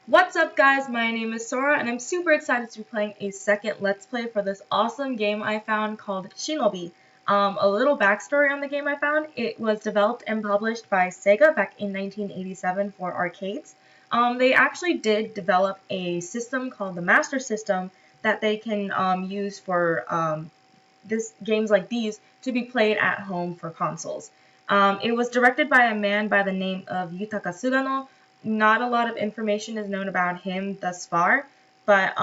What's up guys, my name is Sora and I'm super excited to be playing a second Let's Play for this awesome game I found called Shinobi. A little backstory on the game I found: it was developed and published by Sega back in 1987 for arcades. They actually did develop a system called the Master System that they can use for games like these to be played at home for consoles. It was directed by a man by the name of Yutaka Sugano. Not a lot of information is known about him thus far, but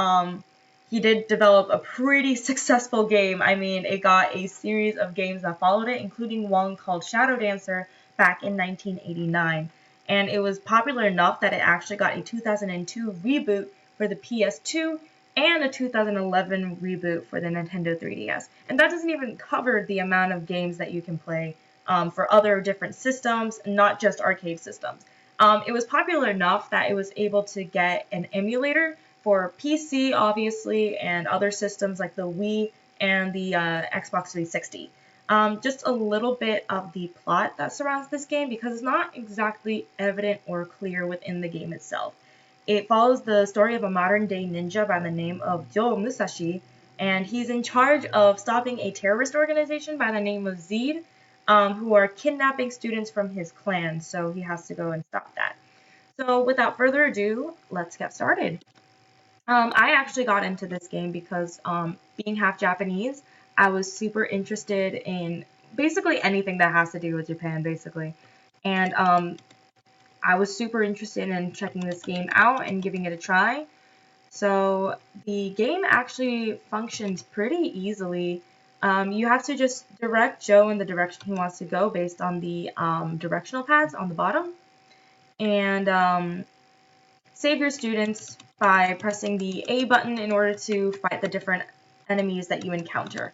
he did develop a pretty successful game. I mean, it got a series of games that followed it, including one called Shadow Dancer back in 1989. And it was popular enough that it actually got a 2002 reboot for the PS2 and a 2011 reboot for the Nintendo 3DS. And that doesn't even cover the amount of games that you can play for other different systems, not just arcade systems. It was popular enough that it was able to get an emulator for PC, obviously, and other systems like the Wii and the Xbox 360. Just a little bit of the plot that surrounds this game, because it's not exactly evident or clear within the game itself. It follows the story of a modern-day ninja by the name of Joe Musashi, and he's in charge of stopping a terrorist organization by the name of Zed, who are kidnapping students from his clan, so he has to go and stop that. So without further ado, let's get started. I actually got into this game because being half Japanese, I was super interested in basically anything that has to do with Japan, basically. And I was super interested in checking this game out and giving it a try. So the game actually functions pretty easily. You have to just direct Joe in the direction he wants to go based on the directional pads on the bottom. And save your students by pressing the A button in order to fight the different enemies that you encounter.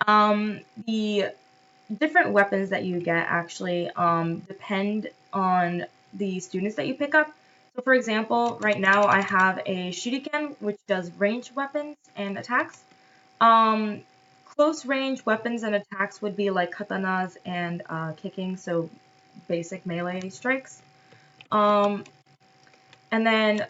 The different weapons that you get actually depend on the students that you pick up. So for example, right now I have a shuriken, which does ranged weapons and attacks. Close range weapons and attacks would be like katanas and kicking, so basic melee strikes. And then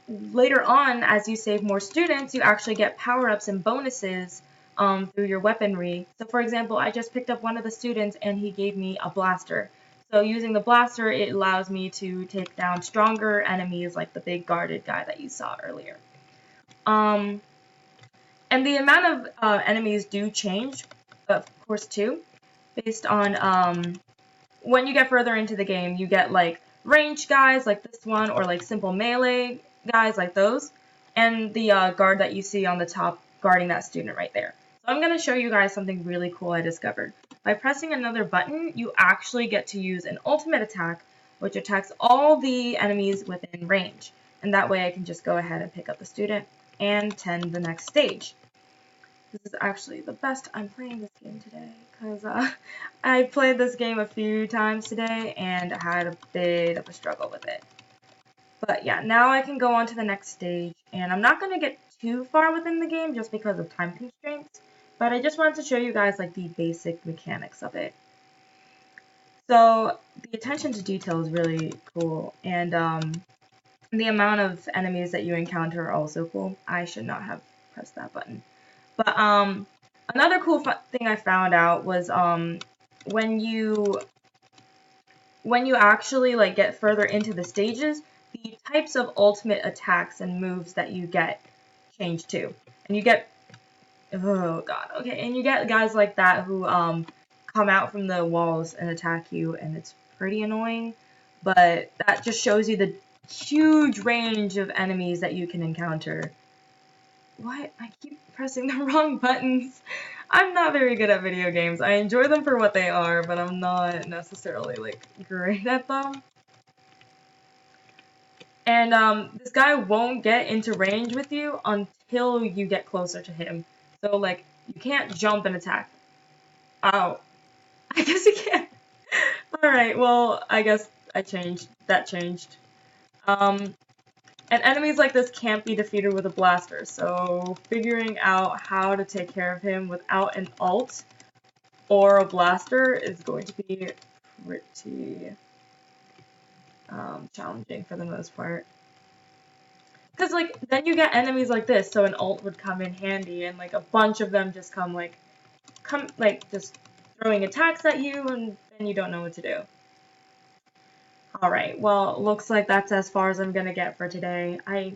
later on, as you save more students, you actually get power-ups and bonuses through your weaponry. So for example, I just picked up one of the students and he gave me a blaster. So using the blaster, it allows me to take down stronger enemies like the big guarded guy that you saw earlier. And the amount of enemies do change, of course, too, based on when you get further into the game, you get like ranged guys like this one, or like simple melee guys like those, and the guard that you see on the top guarding that student right there. So I'm going to show you guys something really cool I discovered. By pressing another button, you actually get to use an ultimate attack, which attacks all the enemies within range. And that way I can just go ahead and pick up the student and tend the next stage. This is actually the best I'm playing this game today, because I played this game a few times today and had a bit of a struggle with it. But yeah, now I can go on to the next stage, and I'm not going to get too far within the game just because of time constraints, but I just wanted to show you guys like the basic mechanics of it. So the attention to detail is really cool, and the amount of enemies that you encounter are also cool. I should not have pressed that button. But another cool thing I found out was when you actually like get further into the stages, the types of ultimate attacks and moves that you get change too. And you get, oh god, okay, and you get guys like that who come out from the walls and attack you, and it's pretty annoying. But that just shows you the huge range of enemies that you can encounter. What? I keep pressing the wrong buttons. I'm not very good at video games. I enjoy them for what they are, but I'm not necessarily like great at them. And this guy won't get into range with you until you get closer to him. So like you can't jump and attack. Oh, I guess you can't. All right. Well, I guess I changed. That changed. And enemies like this can't be defeated with a blaster, so figuring out how to take care of him without an ult or a blaster is going to be pretty challenging for the most part. Because, like, then you get enemies like this, so an ult would come in handy, and, like, a bunch of them just come, just throwing attacks at you, and then you don't know what to do. Alright, well, looks like that's as far as I'm gonna get for today. I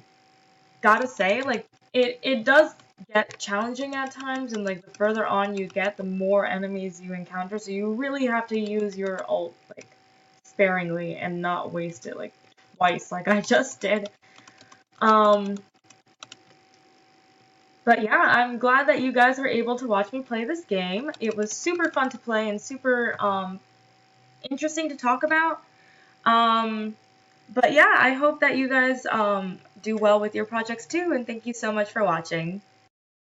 gotta say, like, it does get challenging at times, and, like, the further on you get, the more enemies you encounter, so you really have to use your ult, like, sparingly and not waste it, like, twice, like I just did. But yeah, I'm glad that you guys were able to watch me play this game. It was super fun to play and super interesting to talk about. But yeah, I hope that you guys do well with your projects too, and thank you so much for watching.